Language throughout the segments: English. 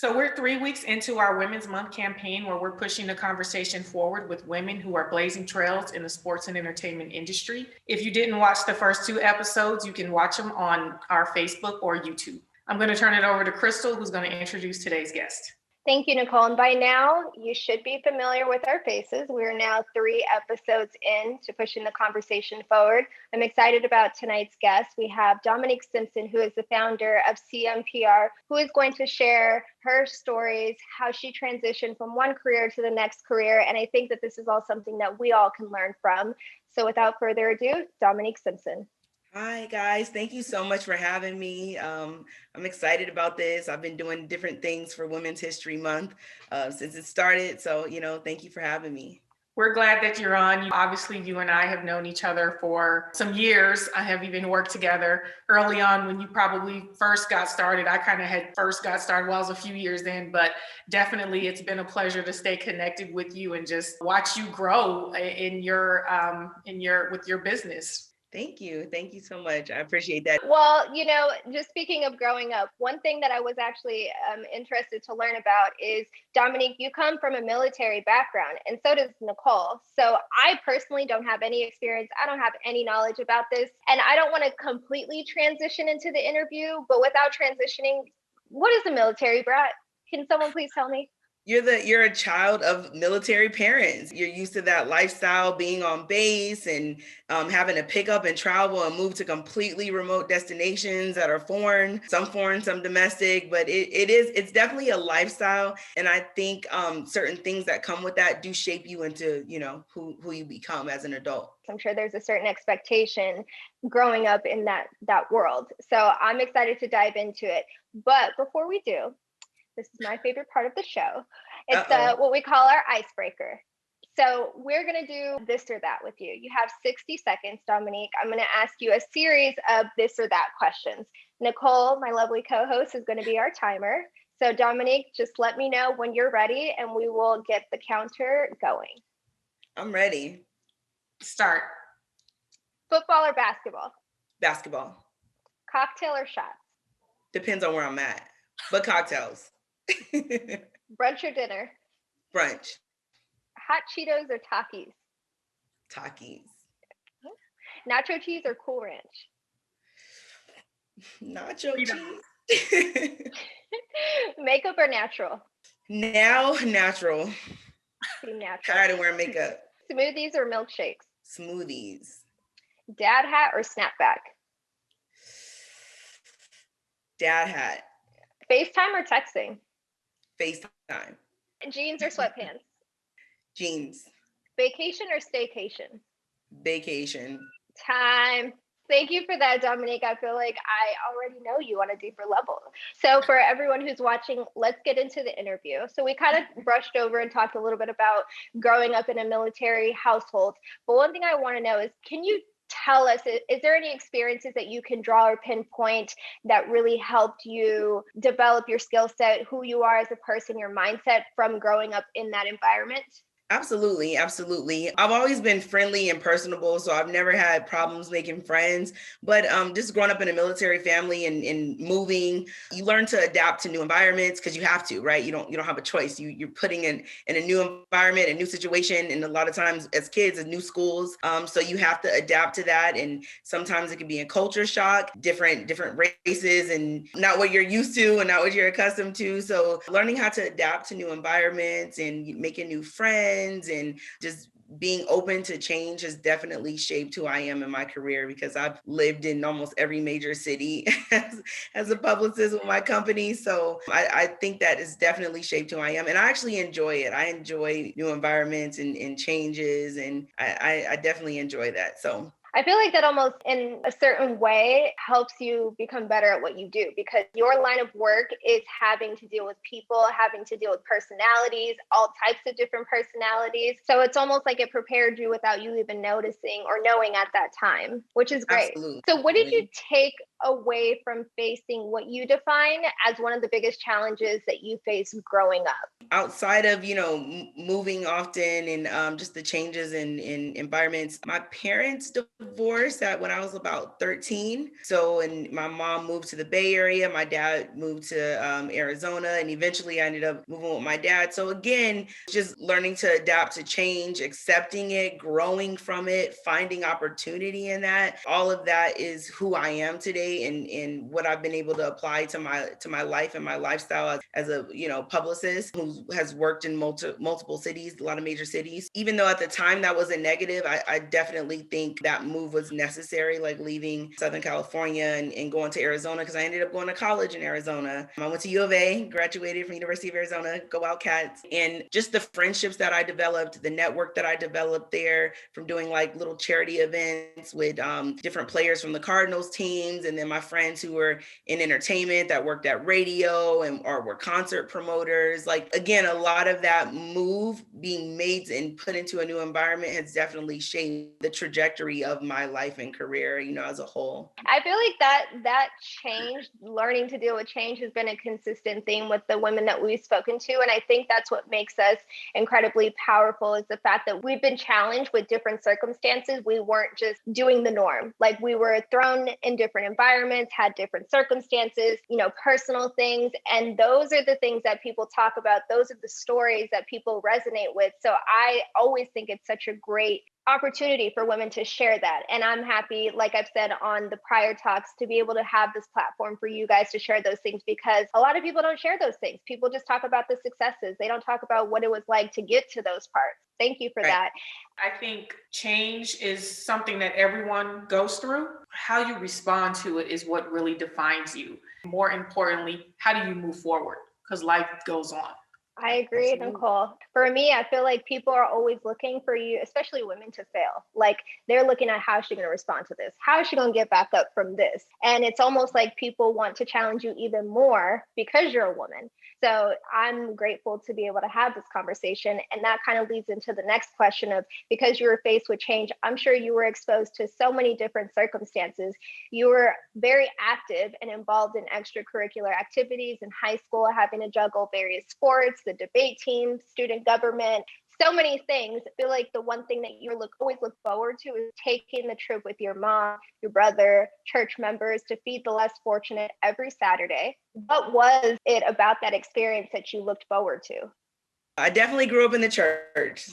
So we're 3 weeks into our Women's Month campaign where we're pushing the conversation forward with women who are blazing trails in the sports and entertainment industry. If you didn't watch the first 2 episodes, you can watch them on our Facebook or YouTube. I'm going to turn it over to Crystal, who's going to introduce today's guest. Thank you, Nicole. And by now, you should be familiar with our faces. We're now 3 episodes in to pushing the conversation forward. I'm excited about tonight's guest. We have Dominique Simpson, who is the founder of CMPR, who is going to share her stories, how she transitioned from one career to the next career. And I think that this is all something that we all can learn from. So without further ado, Dominique Simpson. Hi, guys. Thank you so much for having me. I'm excited about this. I've been doing different things for Women's History Month since it started. So, thank you for having me. We're glad that you're on. Obviously, you and I have known each other for some years. I have even worked together early on when you probably first got started. I kind of had first got started. Well, I was a few years in, but definitely it's been a pleasure to stay connected with you and just watch you grow with your business. Thank you. Thank you so much. I appreciate that. Well, just speaking of growing up, one thing that I was actually interested to learn about is, Dominique, you come from a military background, and so does Nicole. So I personally don't have any experience. I don't have any knowledge about this. And I don't want to completely transition into the interview, but without transitioning, what is a military brat? Can someone please tell me? You're a child of military parents. You're used to that lifestyle, being on base and having to pick up and travel and move to completely remote destinations that are foreign, some domestic, but it's definitely a lifestyle. And I think certain things that come with that do shape you into, who you become as an adult. I'm sure there's a certain expectation growing up in that world. So I'm excited to dive into it. But before we do, this is my favorite part of the show. It's what we call our icebreaker. So we're going to do this or that with you. You have 60 seconds, Dominique. I'm going to ask you a series of this or that questions. Nicole, my lovely co-host, is going to be our timer. So Dominique, just let me know when you're ready and we will get the counter going. I'm ready. Start. Football or basketball? Basketball. Cocktail or shots? Depends on where I'm at, but cocktails. Brunch or dinner? Brunch. Hot Cheetos or Takis? Takis. Nacho cheese or Cool Ranch? Nacho cheese. Makeup or natural? Now natural. Team natural. Tired of wearing makeup. Smoothies or milkshakes? Smoothies. Dad hat or snapback? Dad hat. FaceTime or texting? FaceTime. Jeans or sweatpants? Jeans. Vacation or staycation? Vacation. Time. Thank you for that, Dominique. I feel like I already know you on a deeper level. So for everyone who's watching, let's get into the interview. So we kind of brushed over and talked a little bit about growing up in a military household. But one thing I want to know is, can you tell us, is there any experiences that you can draw or pinpoint that really helped you develop your skill set, who you are as a person, your mindset from growing up in that environment? Absolutely. Absolutely. I've always been friendly and personable, so I've never had problems making friends. But just growing up in a military family and moving, you learn to adapt to new environments because you have to, right? You don't have a choice. You're putting in a new environment, a new situation, and a lot of times as kids, in new schools. So you have to adapt to that. And sometimes it can be a culture shock, different races, and not what you're used to and not what you're accustomed to. So learning how to adapt to new environments and making new friends and just being open to change has definitely shaped who I am in my career, because I've lived in almost every major city as a publicist with my company. So I think that has definitely shaped who I am. And I actually enjoy it. I enjoy new environments and changes. And I definitely enjoy that. So I feel like that almost in a certain way helps you become better at what you do, because your line of work is having to deal with people, having to deal with personalities, all types of different personalities. So it's almost like it prepared you without you even noticing or knowing at that time, which is great. Absolutely. So what did you take away from facing what you define as one of the biggest challenges that you face growing up? Outside of, moving often and just the changes in environments, my parents divorced when I was about 13. So, and my mom moved to the Bay Area, my dad moved to Arizona, and eventually I ended up moving with my dad. So again, just learning to adapt to change, accepting it, growing from it, finding opportunity in that. All of that is who I am today, and what I've been able to apply to my life and my lifestyle as a publicist who has worked in multiple cities, a lot of major cities. Even though at the time that was a negative, I definitely think that move was necessary, like leaving Southern California and going to Arizona, because I ended up going to college in Arizona. I went to U of A, graduated from University of Arizona, go Wildcats. And just the friendships that I developed, the network that I developed there from doing like little charity events with different players from the Cardinals teams, and then my friends who were in entertainment that worked at radio or were concert promoters. Like, again, a lot of that move being made and put into a new environment has definitely shaped the trajectory of my life and career, as a whole. I feel like that change, learning to deal with change, has been a consistent theme with the women that we've spoken to. And I think that's what makes us incredibly powerful, is the fact that we've been challenged with different circumstances. We weren't just doing the norm. Like, we were thrown in different environments, had different circumstances, personal things. And those are the things that people talk about. Those are the stories that people resonate with. So I always think it's such a great opportunity for women to share that. And I'm happy, like I've said on the prior talks, to be able to have this platform for you guys to share those things, because a lot of people don't share those things. People just talk about the successes. They don't talk about what it was like to get to those parts. Thank you for that. I think change is something that everyone goes through. How you respond to it is what really defines you. More importantly, how do you move forward? Because life goes on. I agree, Nicole. For me, I feel like people are always looking for you, especially women, to fail. Like, they're looking at how is she going to respond to this? How is she going to get back up from this? And it's almost like people want to challenge you even more because you're a woman. So I'm grateful to be able to have this conversation. And that kind of leads into the next question of, because you were faced with change, I'm sure you were exposed to so many different circumstances. You were very active and involved in extracurricular activities in high school, having to juggle various sports, the debate team, student government, so many things. I feel like the one thing that you always look forward to is taking the trip with your mom, your brother, church members to feed the less fortunate every Saturday. What was it about that experience that you looked forward to? I definitely grew up in the church.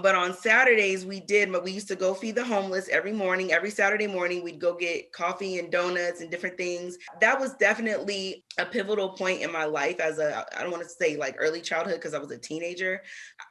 But on Saturdays, we used to go feed the homeless every morning. Every Saturday morning, we'd go get coffee and donuts and different things. That was definitely a pivotal point in my life I don't want to say like early childhood, because I was a teenager.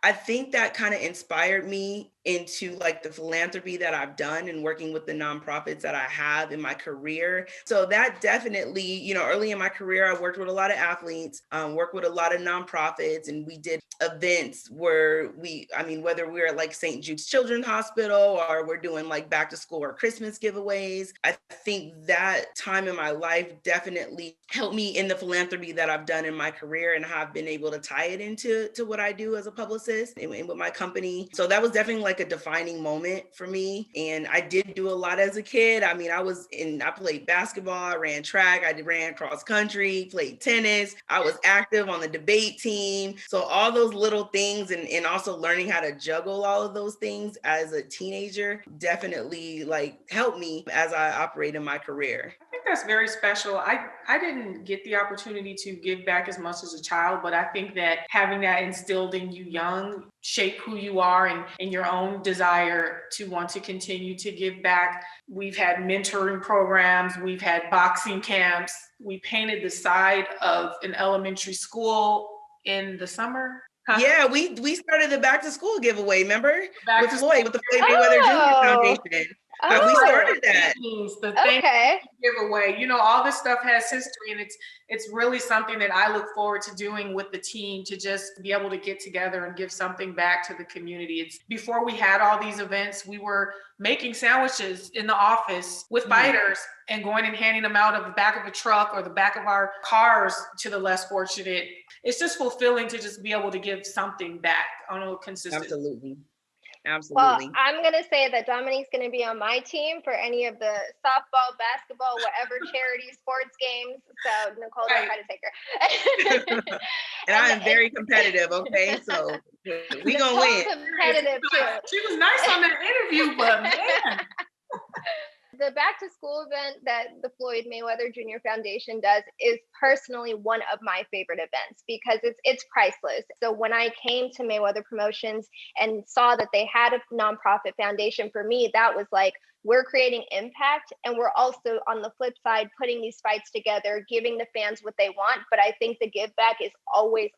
I think that kind of inspired me into like the philanthropy that I've done and working with the nonprofits that I have in my career. So that definitely, early in my career, I worked with a lot of athletes, worked with a lot of nonprofits, and we did events where whether we're at like St. Jude's Children's Hospital or we're doing like back to school or Christmas giveaways. I think that time in my life definitely helped me in the philanthropy that I've done in my career, and how I've been able to tie it into what I do as a publicist and with my company. So that was definitely like a defining moment for me. And I did do a lot as a kid. I played basketball, I ran track, I ran cross country, played tennis. I was active on the debate team. So all those little things, and also learning how to juggle all of those things as a teenager definitely like helped me as I operate in my career. I think that's very special. I didn't get the opportunity to give back as much as a child, but I think that having that instilled in you young shape who you are and your own desire to want to continue to give back. We've had mentoring programs, we've had boxing camps. We painted the side of an elementary school in the summer. Yeah, we started the back to school giveaway, remember? With the Floyd Mayweather Jr. Foundation. We started that. The thank you giveaway. All this stuff has history, and it's really something that I look forward to doing with the team, to just be able to get together and give something back to the community. It's before we had all these events, we were making sandwiches in the office with fighters and going and handing them out of the back of a truck or the back of our cars to the less fortunate. It's just fulfilling to just be able to give something back on a consistent. Absolutely. Well, Absolutely. I'm going to say that Dominique's going to be on my team for any of the softball, basketball, whatever charity sports games. So Nicole, don't Right. try to take her. And I am very competitive, okay? So we gonna Nicole's win. competitive too. She was nice on that interview, but man. The back to school event that the Floyd Mayweather Jr. Foundation does is personally one of my favorite events because it's priceless. So when I came to Mayweather Promotions and saw that they had a nonprofit foundation, for me, that was like, we're creating impact, and we're also on the flip side putting these fights together, giving the fans what they want. But I think the give back is always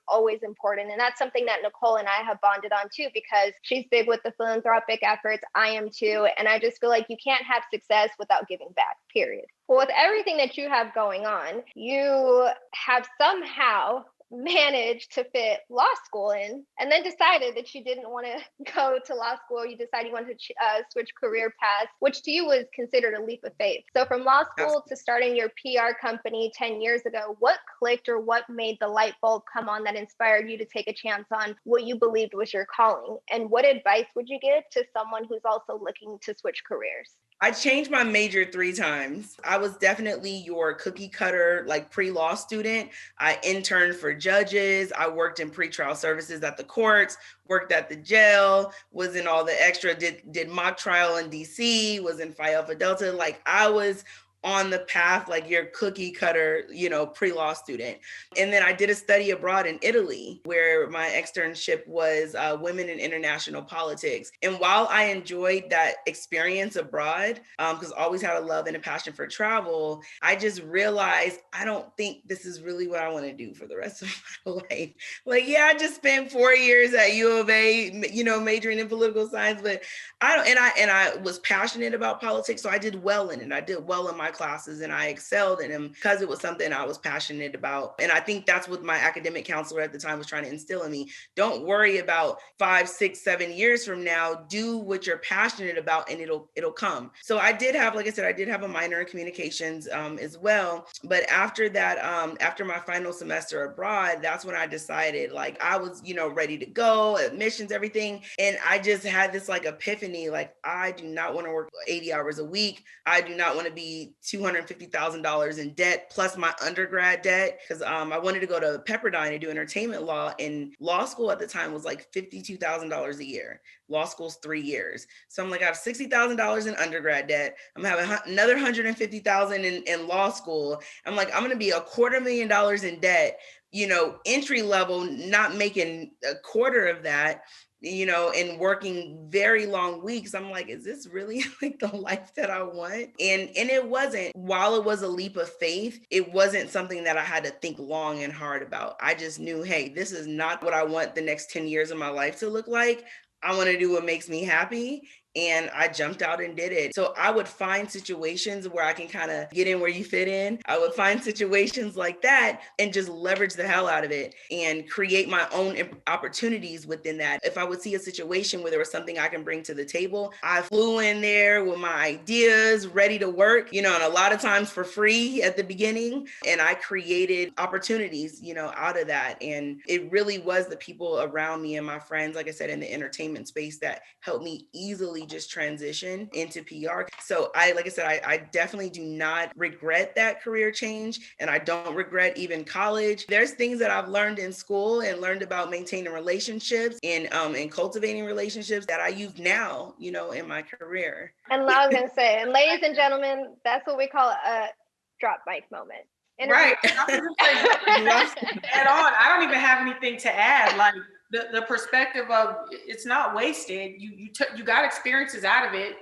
important, and that's something that Nicole and I have bonded on too, because she's big with the philanthropic efforts, I am too, and I just feel like you can't have success without giving back, period. Well, with everything that you have going on, you have somehow managed to fit law school in, and then decided that you didn't want to go to law school. You decided you wanted to switch career paths, which to you was considered a leap of faith. So from law school to starting your PR company 10 years ago, what clicked or what made the light bulb come on that inspired you to take a chance on what you believed was your calling? And what advice would you give to someone who's also looking to switch careers? I changed my major 3 times. I was definitely your cookie cutter, like pre-law student. I interned for judges. I worked in pretrial services at the courts, worked at the jail, was in all the extra, did mock trial in DC, was in Phi Alpha Delta. Like I was on the path, like your cookie cutter, pre-law student. And then I did a study abroad in Italy where my externship was women in international politics. And while I enjoyed that experience abroad, because I always had a love and a passion for travel, I just realized I don't think this is really what I want to do for the rest of my life. Like, yeah, I just spent 4 years at U of A, majoring in political science, but I don't, and I was passionate about politics. So I did well in it. I did well in my classes and I excelled in them because it was something I was passionate about. And I think that's what my academic counselor at the time was trying to instill in me. Don't worry about 5, 6, 7 years from now. Do what you're passionate about and it'll come. So I did have, like I said, I did have a minor in communications as well. But after that, after my final semester abroad, that's when I decided, like, I was, ready to go, admissions, everything. And I just had this like epiphany, like, I do not want to work 80 hours a week. I do not want to be $250,000 in debt plus my undergrad debt, because I wanted to go to Pepperdine and do entertainment law, and law school at the time was like $52,000 a year. Law school's 3 years. So I'm like, I have $60,000 in undergrad debt. I'm having another $150,000 in law school. I'm like, I'm going to be $250,000 in debt, entry level, not making a quarter of that, and working very long weeks. I'm like, is this really like the life that I want? And it wasn't. While it was a leap of faith, it wasn't something that I had to think long and hard about. I just knew, hey, this is not what I want the next 10 years of my life to look like. I want to do what makes me happy. And I jumped out and did it. So I would find situations where I can kind of get in where you fit in. I would find situations like that and just leverage the hell out of it and create my own opportunities within that. If I would see a situation where there was something I can bring to the table, I flew in there with my ideas ready to work, and a lot of times for free at the beginning. And I created opportunities, out of that. And it really was the people around me and my friends, like I said, in the entertainment space that helped me easily just transition into PR. So like I said, I definitely do not regret that career change. And I don't regret even college. There's things that I've learned in school and learned about maintaining relationships and cultivating relationships that I use now, in my career. And I was going to say, and ladies and gentlemen, that's what we call a drop mic moment. Right. Add on. I don't even have anything to add. Like the perspective of it's not wasted. You got experiences out of it.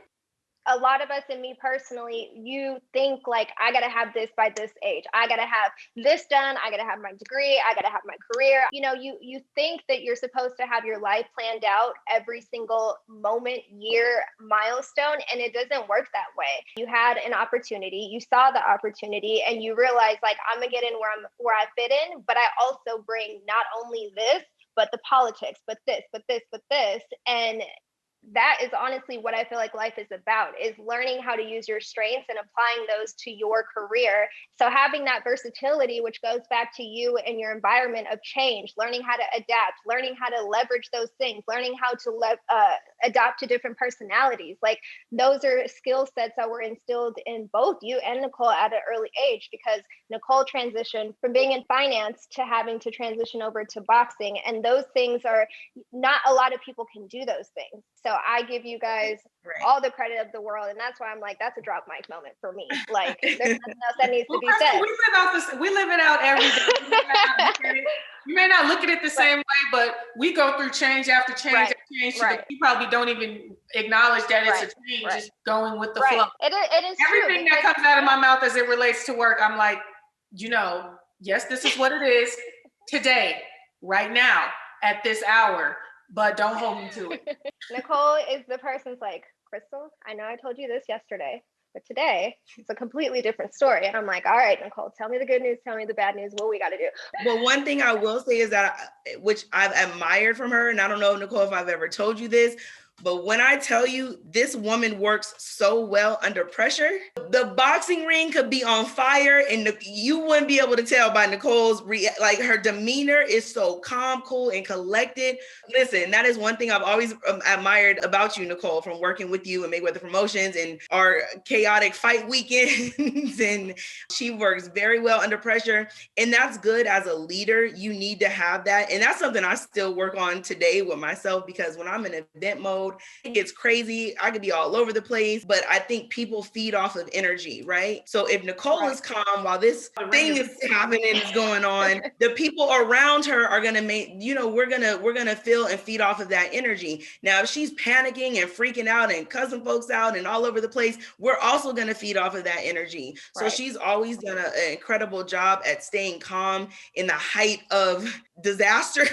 A lot of us, and me personally, you think like, I got to have this by this age. I got to have this done. I got to have my degree. I got to have my career. You think that you're supposed to have your life planned out every single moment, year, milestone, and it doesn't work that way. You had an opportunity, you saw the opportunity, and you realize, like, I'm gonna get in where I fit in, but I also bring not only this, but the politics, but this, and that is honestly what I feel like life is about, is learning how to use your strengths and applying those to your career. So having that versatility, which goes back to you and your environment of change, learning how to adapt, learning how to leverage those things, learning how to adapt to different personalities. Like, those are skill sets that were instilled in both you and Nicole at an early age, because Nicole transitioned from being in finance to having to transition over to boxing. And those things are not a lot of people can do those things. So I give you guys all the credit of the world. And that's why I'm like, that's a drop mic moment for me. Like, there's nothing else that needs to be said. We live it out every day. You may not look at it the same way, but we go through change after change after change. You probably don't even acknowledge that it's a change, just going with the flow. It is everything true, that comes out of my mouth as it relates to work, I'm like, yes, this is what it is today, right now, at this hour, but don't hold me to it. Nicole is the person's like, Crystal, I know I told you this yesterday, but today it's a completely different story. And I'm like, all right, Nicole, tell me the good news, tell me the bad news, what we got to do. Well, one thing I will say is that, which I've admired from her, and I don't know, Nicole, if I've ever told you this, but when I tell you this woman works so well under pressure, the boxing ring could be on fire and you wouldn't be able to tell by Nicole's, like, her demeanor is so calm, cool, and collected. Listen, that is one thing I've always admired about you, Nicole, from working with you and Mayweather Promotions and our chaotic fight weekends. And she works very well under pressure. And that's good as a leader. You need to have that. And that's something I still work on today with myself, because when I'm in event mode, it gets crazy. I could be all over the place, but I think people feed off of energy, right? So if Nicole is calm while this thing is happening, is going on, the people around her are going to make, we're going to feel and feed off of that energy. Now, if she's panicking and freaking out and cussing folks out and all over the place, we're also going to feed off of that energy. So she's always done an incredible job at staying calm in the height of disaster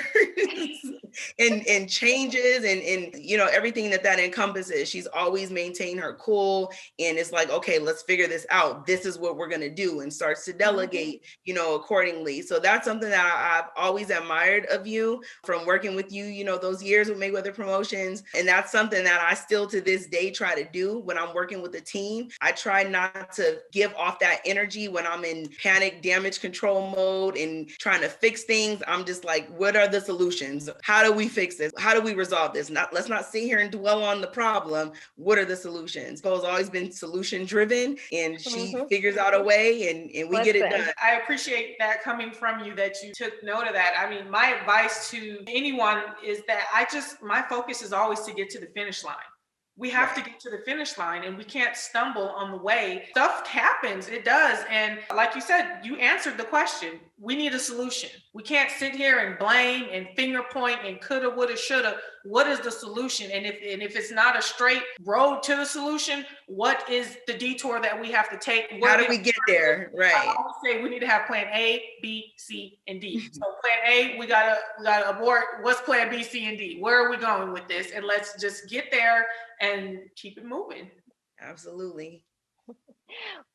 and changes and everything that encompasses. She's always maintained her cool, and it's like, okay, let's figure this out. This is what we're going to do, and starts to delegate, accordingly. So that's something that I've always admired of you from working with you, those years with Mayweather Promotions. And that's something that I still to this day try to do when I'm working with a team. I try not to give off that energy when I'm in panic damage control mode and trying to fix things. I'm just like, what are the solutions? How do we fix this? How do we resolve this? Let's not sit here and dwell on the problem. What are the solutions? Cole's always been solution driven, and she figures out a way, and we get it done. I appreciate that coming from you, that you took note of that. I mean, my advice to anyone is that my focus is always to get to the finish line. We have to get to the finish line, and we can't stumble on the way. Stuff happens, it does. And like you said, you answered the question. We need a solution. We can't sit here and blame and finger point and coulda, woulda, shoulda. What is the solution? And if it's not a straight road to the solution, what is the detour that we have to take? How do we get there? Right. I always say we need to have plan A, B, C, and D. So plan A, we gotta abort. What's plan B, C, and D? Where are we going with this? And let's just get there and keep it moving. Absolutely.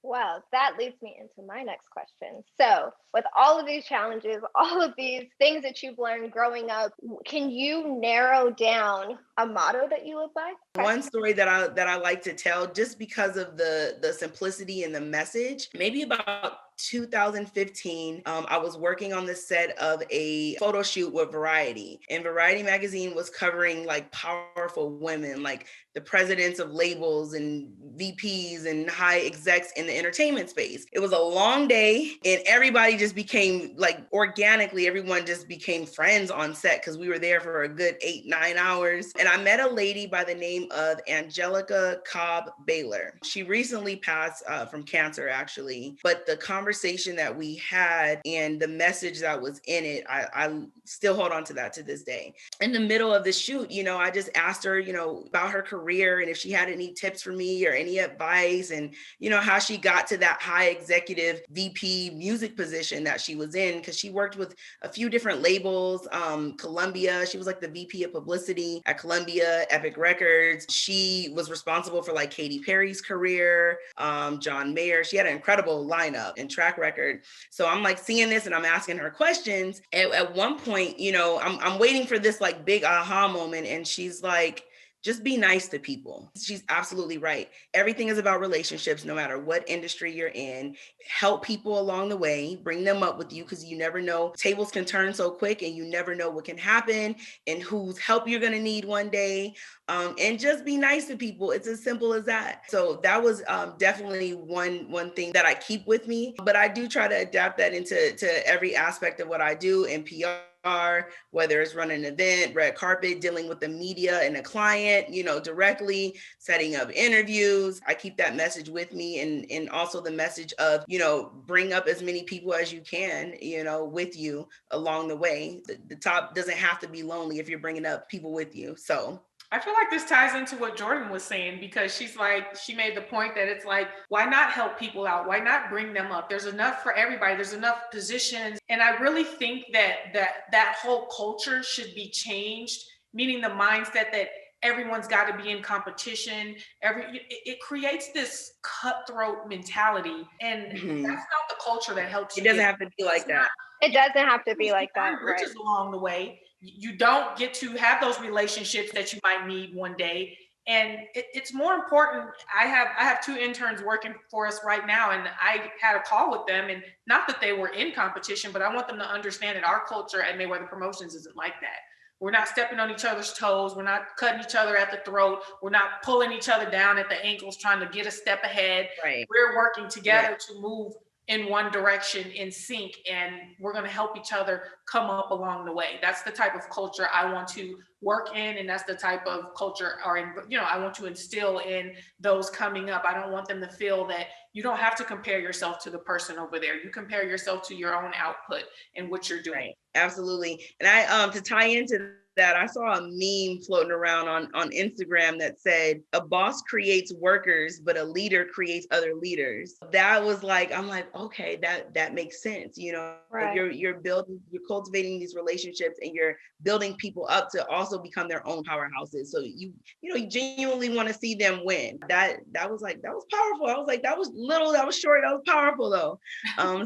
Well, that leads me into my next question. So, with all of these challenges, all of these things that you've learned growing up, can you narrow down a motto that you live by? One story that I like to tell, just because of the simplicity and the message, maybe about 2015, I was working on the set of a photo shoot with Variety, and Variety magazine was covering like powerful women, like the presidents of labels and VPs and high execs in the entertainment space. It was a long day, and everybody just became like, organically, everyone just became friends on set, because we were there for a good 8-9 hours. And I met a lady by the name of Angelica Cobb Baylor. She recently passed from cancer, actually, but the conversation that we had and the message that was in it, I still hold on to that to this day. In the middle of the shoot, I just asked her, about her career and if she had any tips for me or any advice, and, how she got to that high executive VP music position that she was in, because she worked with a few different labels, Columbia. She was like the VP of publicity at Columbia, Epic Records. She was responsible for like Katy Perry's career, John Mayer. She had an incredible lineup and track record. So I'm like seeing this and I'm asking her questions. At one point, I'm waiting for this like big aha moment. And she's like, just be nice to people. She's absolutely right. Everything is about relationships, no matter what industry you're in. Help people along the way, bring them up with you, because you never know. Tables can turn so quick and you never know what can happen and whose help you're going to need one day. And just be nice to people. It's as simple as that. So that was definitely one thing that I keep with me, but I do try to adapt that into every aspect of what I do in PR, whether it's running an event, red carpet, dealing with the media and a client, directly, setting up interviews. I keep that message with me, and also the message of, bring up as many people as you can, with you along the way. The top doesn't have to be lonely if you're bringing up people with you. So I feel like this ties into what Jordan was saying, because she made the point that it's like, why not help people out? Why not bring them up? There's enough for everybody. There's enough positions. And I really think that whole culture should be changed, meaning the mindset that everyone's got to be in competition. It creates this cutthroat mentality. And that's not the culture that helps you. It doesn't have to be like that. It doesn't have to be like that, right? Riches along the way. You don't get to have those relationships that you might need one day. And it's more important. I have 2 interns working for us right now, and I had a call with them, and not that they were in competition, but I want them to understand that our culture at Mayweather Promotions isn't like that. We're not stepping on each other's toes. We're not cutting each other at the throat. We're not pulling each other down at the ankles, trying to get a step ahead. Right. We're working together to move in one direction in sync, and we're going to help each other come up along the way. That's the type of culture I want to work in, and that's the type of culture I want to instill in those coming up. I don't want them to feel that you don't have to compare yourself to the person over there. You compare yourself to your own output and what you're doing. Right. Absolutely. And I to tie into that, I saw a meme floating around on Instagram that said, a boss creates workers, but a leader creates other leaders. That was like, I'm like, okay, that makes sense. Right. You're cultivating these relationships, and you're building people up to also become their own powerhouses. So you genuinely want to see them win. That was powerful. I was like, that was little, that was short, that was powerful though.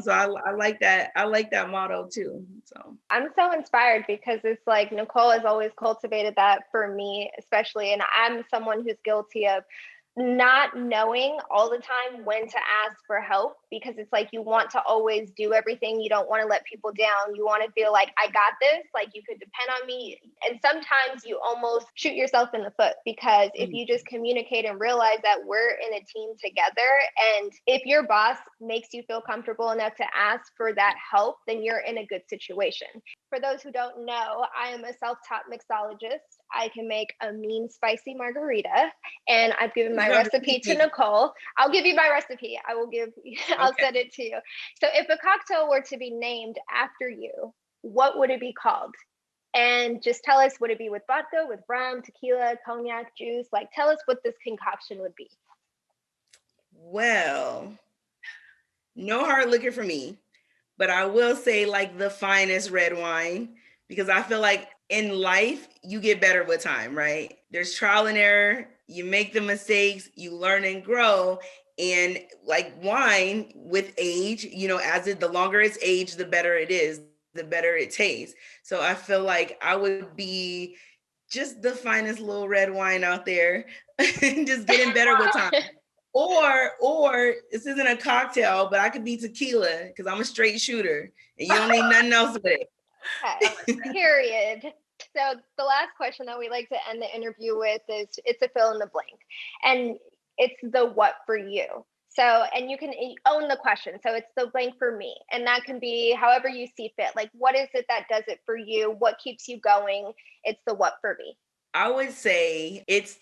So I like that. I like that motto too. So I'm so inspired, because it's like Nicole has always cultivated that for me, especially. And I'm someone who's guilty of not knowing all the time when to ask for help, because it's like you want to always do everything. You don't want to let people down. You want to feel like, I got this, like you could depend on me. And sometimes you almost shoot yourself in the foot, because if you just communicate and realize that we're in a team together, and if your boss makes you feel comfortable enough to ask for that help, then you're in a good situation. For those who don't know, I am a self-taught mixologist. I can make a mean spicy margarita, and I've given my recipe to Nicole. I'll give you my recipe. I'll send it to you. So if a cocktail were to be named after you, what would it be called? And just tell us, would it be with vodka, with rum, tequila, cognac, juice? Like, tell us what this concoction would be. Well, no hard liquor for me, but I will say like the finest red wine, because I feel like in life, you get better with time, right? There's trial and error. You make the mistakes, you learn and grow. And like wine with age, the longer it's aged, the better it is, the better it tastes. So I feel like I would be just the finest little red wine out there, just getting better with time. Or this isn't a cocktail, but I could be tequila, because I'm a straight shooter and you don't need nothing else with it. Okay. Period. So the last question that we like to end the interview with is, it's a fill in the blank, and it's the what for you. So, and you can own the question. So it's the blank for me, and that can be however you see fit. Like, what is it that does it for you? What keeps you going? It's the what for me. I would say it's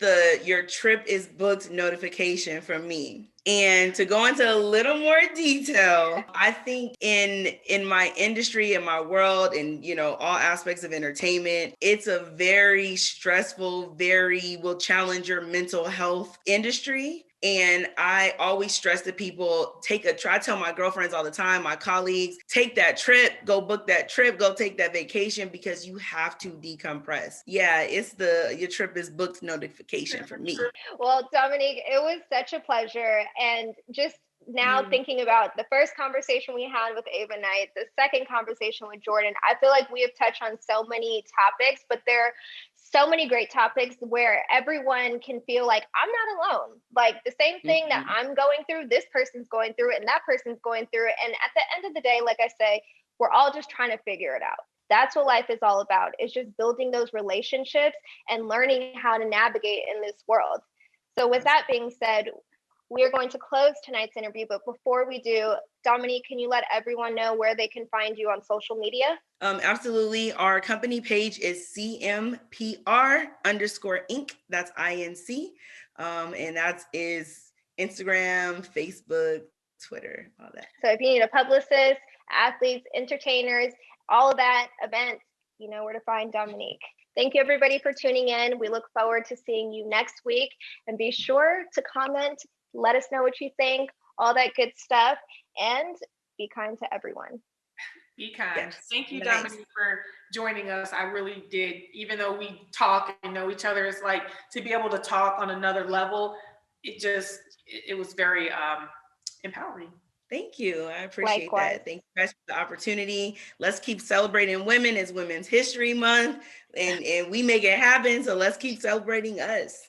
your trip is booked notification from me. And to go into a little more detail, I think in my industry, in my world, and all aspects of entertainment, it's a very stressful, will challenge your mental health industry. And I always stress to people, I tell my girlfriends all the time, my colleagues, take that trip, go book that trip, go take that vacation, because you have to decompress. Yeah, it's your trip is booked notification for me. Well, Dominique, it was such a pleasure. And just now thinking about the first conversation we had with Ava Knight, the second conversation with Jordan, I feel like we have touched on so many topics, but there are so many great topics where everyone can feel like I'm not alone. Like the same thing that I'm going through, this person's going through it, and that person's going through it. And at the end of the day, like I say, we're all just trying to figure it out. That's what life is all about. It's just building those relationships and learning how to navigate in this world. So with that being said, we are going to close tonight's interview, but before we do, Dominique, can you let everyone know where they can find you on social media? Absolutely. Our company page is CMPR _Inc. That's INC. And that is Instagram, Facebook, Twitter, all that. So if you need a publicist, athletes, entertainers, all of that, events, you know where to find Dominique. Thank you everybody for tuning in. We look forward to seeing you next week, and be sure to comment, let us know what you think, all that good stuff, and be kind to everyone. Be kind. Yes. Thank you, Dominique, for joining us. I really did. Even though we talk and know each other, it's like to be able to talk on another level. It was very empowering. Thank you. I appreciate Likewise. that. Thank you guys for the opportunity. Let's keep celebrating women. It's Women's History Month, and we make it happen. So let's keep celebrating us.